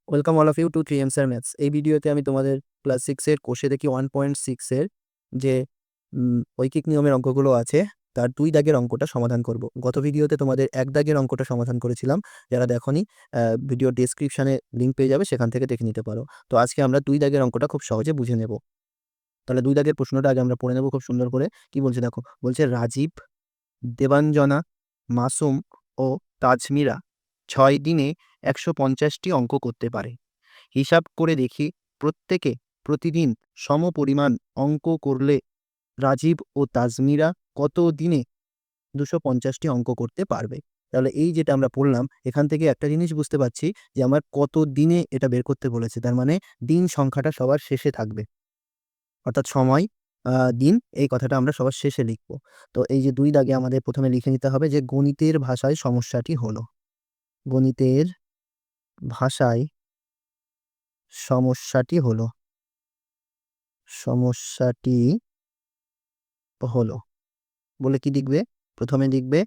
Welcome all of you to 3 এমসার maths. এই ভিডিওতে আমি তোমাদের ক্লাস 6 এর কোষে দেখি 1.6 এর যে ঐকিক নিয়মের অঙ্কগুলো আছে তার 2 দাগের অঙ্কটা সমাধান করব। গত ভিডিওতে তোমাদের 1 দাগের অঙ্কটা সমাধান করেছিলাম। যারা দেখোনি ভিডিও ডেসক্রিপশনে লিংক পেয়ে যাবে, সেখান থেকে দেখে নিতে পারো। তো আজকে আমরা 2 দাগের অঙ্কটা খুব সহজে বুঝে নেব। তাহলে 2 দাগের প্রশ্নটা আগে আমরা পড়ে নেব খুব সুন্দর করে। কি বলছে দেখো, বলছে রাজীব, দেবাঞ্জনা, মাসুম ও তাজমিরা 6 দিনে 150টি অঙ্ক করতে পারে। হিসাব করে দেখি প্রত্যেকে প্রতিদিন সমপরিমাণ অঙ্ক করলে রাজীব ও তাজমিরা কত দিনে 250টি অঙ্ক করতে পারবে। তাহলে এই যেটা আমরা পড়লাম, এখান থেকে একটা জিনিস বুঝতে পারছি যে আমার কত দিনে এটা বের করতে বলেছে। তার মানে দিন সংখ্যাটা সবার শেষে থাকবে, অর্থাৎ সময়, দিন, এই কথাটা আমরা সবার শেষে লিখব। তো এই যে 2 দাগে আমাদের প্রথমে লিখে নিতে হবে যে গণিতের ভাষায় সমস্যাটি হলো, গণিতের ভাষায় সমস্যাটি হলো, সমস্যাটি হলো বলে কি লিখবে? প্রথমে লিখবে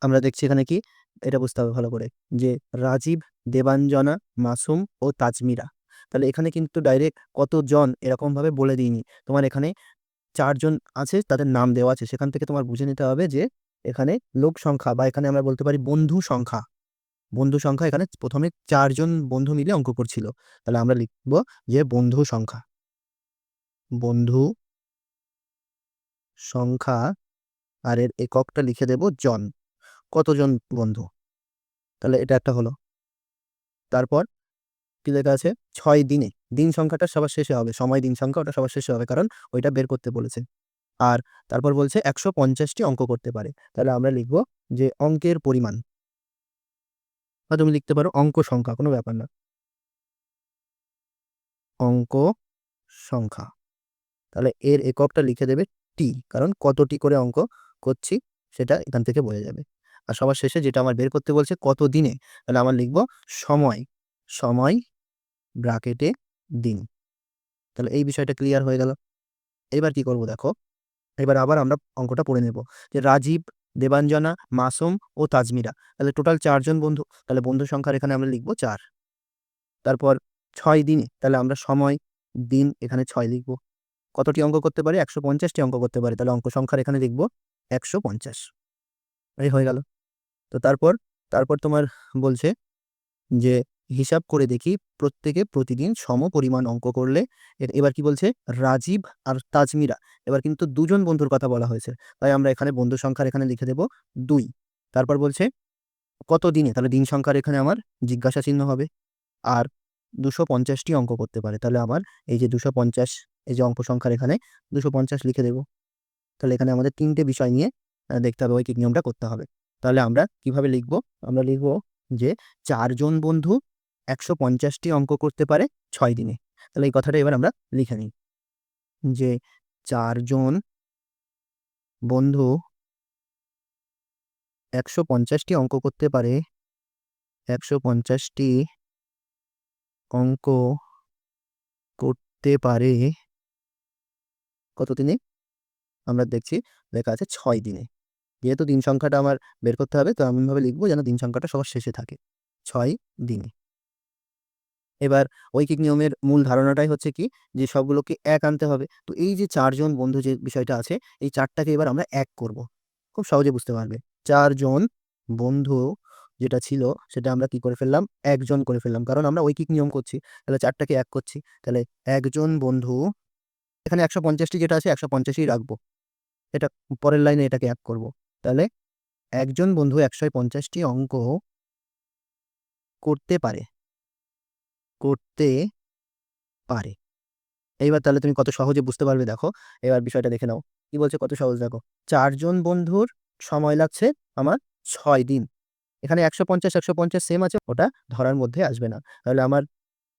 আমরা দেখছি এখানে কি, এটা বুঝতে হবে ভালো করে, যে রাজীব, দেবাঞ্জনা, মাসুম ও তাজমিরা। তাহলে এখানে কিন্তু ডাইরেক্ট কতজন এরকমভাবে বলে দিইনি। তোমার এখানে 4 জন আছে, তাদের নাম দেওয়া আছে। সেখান থেকে তোমার বুঝে নিতে হবে যে এখানে লোক সংখ্যা, বা এখানে আমরা বলতে পারি বন্ধু সংখ্যা। বন্ধু সংখ্যা এখানে প্রথমে 4 জন বন্ধু মিলে অঙ্ক করছিল। তাহলে আমরা লিখব যে বন্ধু সংখ্যা, বন্ধু সংখ্যা, আর এর এককটা লিখে দেব জন। কতজন বন্ধু, তাহলে এটা একটা হলো। তারপর কি লেখা আছে? 6 দিনে, দিন সংখ্যাটা সবার শেষে হবে, সময় দিন সংখ্যা ওটা সবার শেষে হবে, কারণ ওইটা বের করতে বলেছে। আর তারপর বলছে 150টি অঙ্ক করতে পারে। তাহলে আমরা লিখব যে অঙ্কের পরিমাণ, বা তুমি লিখতে পারো অঙ্ক সংখ্যা, কোনো ব্যাপার না, অঙ্ক সংখ্যা। তাহলে এর এককটা লিখে দেবে টি, কারণ কতটি করে অঙ্ক করছি সেটা এখান থেকে বোঝা যাবে। আর সবার শেষে যেটা আমার বের করতে বলছে কত দিনে, তাহলে আমার লিখব সময়, সময় ব্র্যাকেটে দিন। তাহলে এই বিষয়টা ক্লিয়ার হয়ে গেল। এবার কি করব দেখো, এবার আবার আমরা অঙ্কটা পড়ে নেব যে রাজীব, দেবাঞ্জনা, মাসুম ও তাজমিরা, তাহলে টোটাল 4 জন বন্ধু। তাহলে বন্ধু সংখ্যার এখানে আমরা লিখব 4। তারপর 6 দিনে, তাহলে আমরা সময়, দিন, এখানে 6 লিখব। কতটি অঙ্ক করতে পারে? 150টি অঙ্ক করতে পারে। তাহলে অঙ্ক সংখ্যার এখানে লিখব 150। এই হয়ে গেল। তো তারপর তারপর তোমার বলছে যে হিসাব করে দেখি প্রত্যেকে প্রতিদিন সমপরিমাণ অঙ্ক করলে, এবার কি বলছে? রাজীব আর তাজমিরা, এবার কিন্তু 2 জন বন্ধুর কথা বলা হয়েছে, তাই আমরা এখানে বন্ধু সংখ্যার এখানে লিখে দেব 2। তারপর বলছে কত দিনে, তাহলে দিন সংখ্যার এখানে আমার জিজ্ঞাসা চিহ্ন হবে। আর 250টি অঙ্ক করতে পারে, তাহলে আমার এই যে 250, এই যে অঙ্ক সংখ্যার এখানে 250 লিখে দেব। তাহলে এখানে আমাদের 3টে বিষয় নিয়ে দেখতে হবে, ঐকিক নিয়মটা করতে হবে। তাহলে আমরা কিভাবে লিখব? আমরা লিখব যে 4 জন বন্ধু 150টি অঙ্ক করতে পারে 6 দিনে। তাহলে এই কথাটা এবার আমরা লিখে নিই যে 4 জন বন্ধু 150টি অঙ্ক করতে পারে, 150টি অঙ্ক করতে পারে কত দিনে? আমরা দেখছি লেখা আছে 6 দিনে। যেহেতু দিন সংখ্যাটা আমার বের করতে হবে, তো এমনভাবে লিখব যেন দিন সংখ্যাটা সবার শেষে থাকে, 6 দিনে। এবার ঐকিক নিয়মের মূল ধারণাটাই হচ্ছে কি, যে সবগুলোকে এক আনতে হবে। তো এই যে 4 জন বন্ধু যে বিষয়টা আছে, এই 4টাকে এবার আমরা এক করব। খুব সহজে বুঝতে পারবে। 4 জন বন্ধু যেটা ছিল সেটা আমরা কি করে ফেললাম? 1 জন করে ফেললাম, কারণ আমরা ঐকিক নিয়ম করছি। তাহলে 4টাকে এক করছি। তাহলে 1 জন বন্ধু, এখানে 150টি যেটা আছে 150ই রাখবো। এটা পরের লাইনে এটাকে এক করব। তাহলে 1 জন বন্ধু 150টি অঙ্ক করতে পারে, করতে পারে। এইবার তাহলে তুমি কত সহজে বুঝতে পারবে দেখো। এবার বিষয়টা দেখে নাও। কি বলছে? কত সহজ দেখো। 4 জন বন্ধুর সময় লাগছে আমার 6 দিন। এখানে 150, 150 সেম আছে, ওটা ধরার মধ্যে আসবে না। তাহলে আমার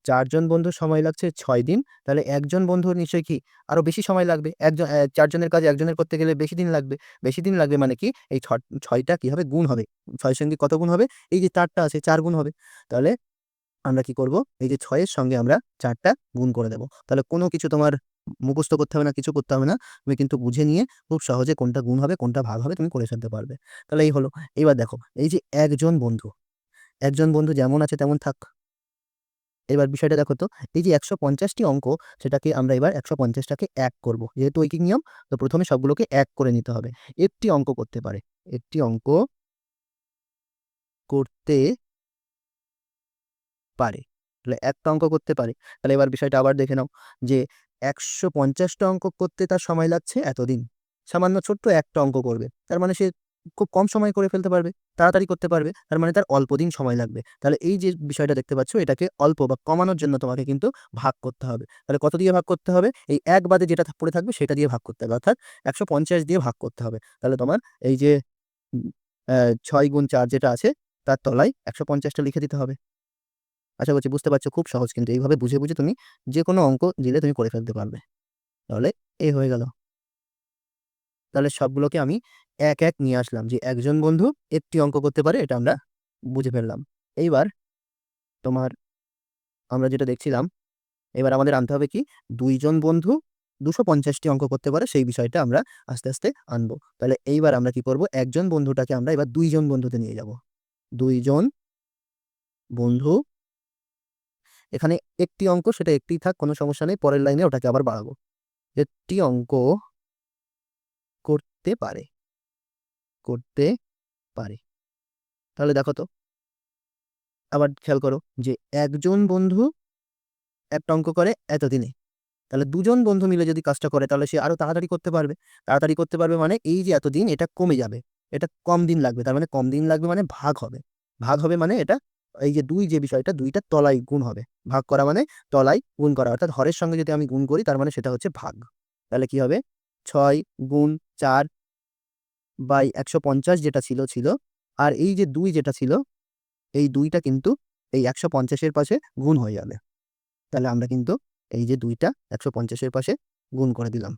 4 জন বন্ধুর সময় লাগছে 6 দিন। তাহলে 1 জন বন্ধুর নিশ্চয়ই কি আরো বেশি সময় লাগবে। 4 জনের কাজ 1 জনের করতে গেলে বেশি দিন লাগবে। বেশি দিন লাগবে মানে কি? এই 6টা কি হবে? গুণ হবে। 6 এর সঙ্গে কত গুণ হবে? এই যে 4টা আছে 4 গুণ হবে। তাহলে আমরা কি করব? এই যে 6 এর সঙ্গে আমরা 4টা গুণ করে দেব। তাহলে কোনো কিছু তোমার মুখস্থ করতে হবে না, কিছু করতে হবে না। তুমি কিন্তু বুঝে নিয়ে খুব সহজে কোনটা গুণ হবে, কোনটা ভাগ হবে তুমি করে ফেলতে পারবে। তাহলে এই হলো। এইবার দেখো, এই যে 1 জন বন্ধু, 1 জন বন্ধু যেমন আছে তেমন থাক। এবার বিষয়টা দেখো তো, এই যে ১৫০টি অঙ্ক, সেটাকে আমরা এবার ১৫০টাকে ১ করব। যেহেতু ঐকিক নিয়ম, তো প্রথমে সবগুলোকে ১ করে নিতে হবে। একটি অঙ্ক করতে পারে, একটি অঙ্ক করতে পারে। তাহলে একটা অঙ্ক করতে পারে। তাহলে এবার বিষয়টা আবার দেখে নাও যে ১৫০টা অঙ্ক করতে তার সময় লাগছে এতদিন। সামান্য ছোট্ট একটা অঙ্ক করবে। তার মানে সে খুব কম সময়ে করে ফেলতে পারবে, তাড়াতাড়ি করতে পারবে। তার মানে তার অল্প দিন সময় লাগবে। তাহলে এই যে বিষয়টা দেখতে পাচ্ছ, এটাকে অল্প বা কমানোর জন্য তোমাকে কিন্তু ভাগ করতে হবে। তাহলে কত দিয়ে ভাগ করতে হবে? এই ১ বাদে যেটা পড়ে থাকবে সেটা দিয়ে ভাগ করতে হবে। অর্থাৎ ১৫০ দিয়ে ভাগ করতে হবে। তাহলে তোমার এই যে উম ৬ গুণ ৪ যেটা আছে, তার তলায় ১৫০টা লিখে দিতে হবে। আশা করছি বুঝতে পারছো, খুব সহজ কিন্তু এইভাবে বুঝে, বুঝে তুমি যেকোনো অঙ্ক দিলে তুমি করে ফেলতে পারবে। তাহলে এই হয়ে গেল। তাহলে সবগুলোকে আমি এক, এক নিয়ে আসলাম যে একজন বন্ধু একটি অঙ্ক করতে পারে, এটা আমরা বুঝে ফেললাম। এইবার তোমার আমরা যেটা দেখছিলাম, এবার আমাদের আনতে হবে কি ২ জন বন্ধু ২৫০ টি অঙ্ক করতে পারে, সেই বিষয়টা আমরা আস্তে, আস্তে আনবো। তাহলে এইবার আমরা কি করব? একজন বন্ধুটাকে আমরা এবার ২ জন বন্ধুতে নিয়ে যাব। ২ জন বন্ধু, এখানে একটি অঙ্ক সেটা একটিই থাক, কোনো সমস্যা নেই। পরের লাইনে ওটাকে আবার বাড়াবো। একটি অঙ্ক করতে পারে, করতে পারে। তাহলে দেখো তো, আবার খেয়াল করো যে একজন বন্ধু একটা অঙ্ক করে এতদিনে। তাহলে ২ জন বন্ধু মিলে যদি কাজটা করে তাহলে সে আরো তাড়াতাড়ি করতে পারবে। তাড়াতাড়ি করতে পারবে মানে এই যে এতদিন, এটা কমে যাবে। এটা কম দিন লাগবে। তার মানে কম দিন লাগবে মানে ভাগ হবে। ভাগ হবে মানে এটা, এই যে ২ যে বিষয়টা, ২ টা তলায় গুণ হবে। ভাগ করা মানে তলায় গুণ করা। অর্থাৎ হরের সঙ্গে যদি আমি গুণ করি তার মানে সেটা হচ্ছে ভাগ। তাহলে কি হবে? ৬ গুণ ৪ বাই ১৫০ যেটা ছিল, ছিল। আর এই যে ২ যেটা ছিল, এই ২ টা কিন্তু এই ১৫০ এর পাশে গুণ হয়ে যাবে। তাহলে আমরা কিন্তু এই যে ২ টা ১৫০ এর পাশে গুণ করে দিলাম।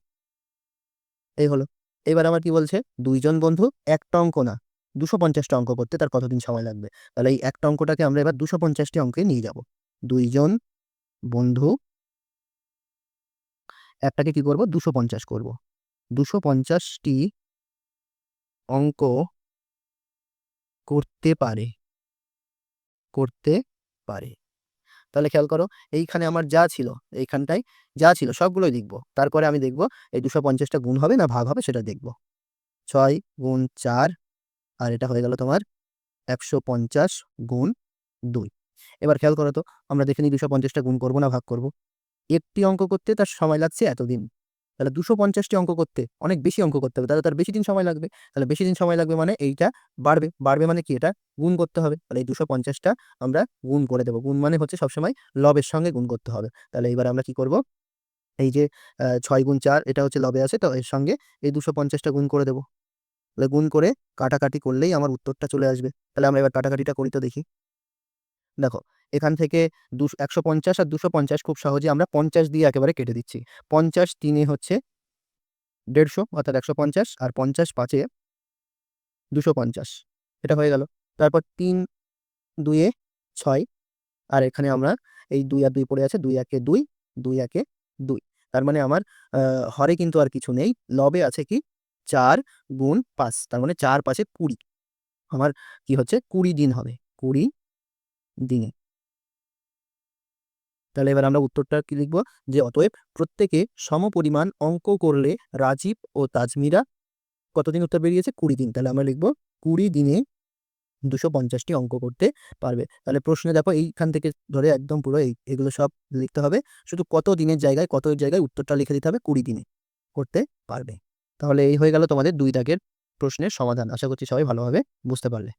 এই হলো। এবার আমার কি বলছে? ২ জন বন্ধু একটা অঙ্ক না, ২৫০ টা অঙ্ক করতে তার কতদিন সময় লাগবে? তাহলে এই একটা অঙ্কটাকে আমরা এবার ২৫০ টি অঙ্কে নিয়ে যাব। ২ জন বন্ধু একটাকে কি করব? ২৫০ করব। ২৫০ টি অঙ্ক করতে পারে, করতে পারে। তাহলে খেয়াল করো, এইখানে আমার যা ছিল, এইখানটায় যা ছিল সবগুলোই লিখব। তারপরে আমি দেখব এই ২৫০ টা গুণ হবে না ভাগ হবে সেটা দেখব। ৬ গুণ ৪ আর এটা হয়ে গেল তোমার ১৫০ গুণ ২। এবার খেয়াল করো তো, আমরা দেখে নিই ২৫০ টা গুণ করব না ভাগ করব। একটি অঙ্ক করতে তার সময় লাগছে এতদিন। তাহলে ২৫০ টি অঙ্ক করতে অনেক বেশি অঙ্ক করতে হবে। তাহলে তার বেশি দিন সময় লাগবে। তাহলে বেশি দিন সময় লাগবে মানে এইটা বাড়বে। বাড়বে মানে কি? এটা গুণ করতে হবে। তাহলে এই ২৫০ টা আমরা গুণ করে দেব। গুণ মানে হচ্ছে সবসময় লবের সঙ্গে গুণ করতে হবে। তাহলে এবার আমরা কি করব? এই যে ৬ গুণ ৪ এটা হচ্ছে লবে আছে, তো এর সঙ্গে এই ২৫০ টা গুণ করে দেব। তাহলে গুণ করে কাটাকাটি করলেই আমার উত্তরটা চলে আসবে। তাহলে আমরা এবার কাটাকাটিটা করি তো দেখি। দেখো, এখান থেকে ১৫০ আর ২৫০ খুব সহজে আমরা ৫০ দিয়ে একেবারে কেটে দিচ্ছি। ৫০ ৩ এ হচ্ছে ১৫০ অর্থাৎ ১৫০ আর ৫০ ৫ এ ২৫০। এটা হয়ে গেল। তারপর ৩ ২ এ ৬ আর এখানে আমরা এই ২ আর ২ পড়ে আছে। ২ একে ২, ২ একে ২। তার মানে আমার আ হরে কিন্তু আর কিছু নেই। লবে আছে কি? ৪ গুণ ৫। তার মানে ৪ ৫ এ ২০। আমার কি হচ্ছে? ২০ দিন হবে। ২০ দিনে। তাহলে এবার আমরা উত্তরটা কি লিখব? যে অতএব প্রত্যেকে সমপরিমাণ অঙ্ক করলে রাজীব ও তাজমিরা কতদিন উত্তর বেরিয়েছে? ২০ দিন। তাহলে আমরা লিখব ২০ দিনে ২৫০ টি অঙ্ক করতে পারবে। তাহলে প্রশ্নে দেখো এইখান থেকে ধরে একদম পুরো এগুলো সব লিখতে হবে। শুধু কত দিনের জায়গায়, কত জায়গায় উত্তরটা লিখে দিতে হবে ২০ দিনে করতে পারবে। তাহলে এই হয়ে গেল তোমাদের ২ দাগের প্রশ্নের সমাধান। আশা করছি সবাই ভালোভাবে বুঝতে পারলে।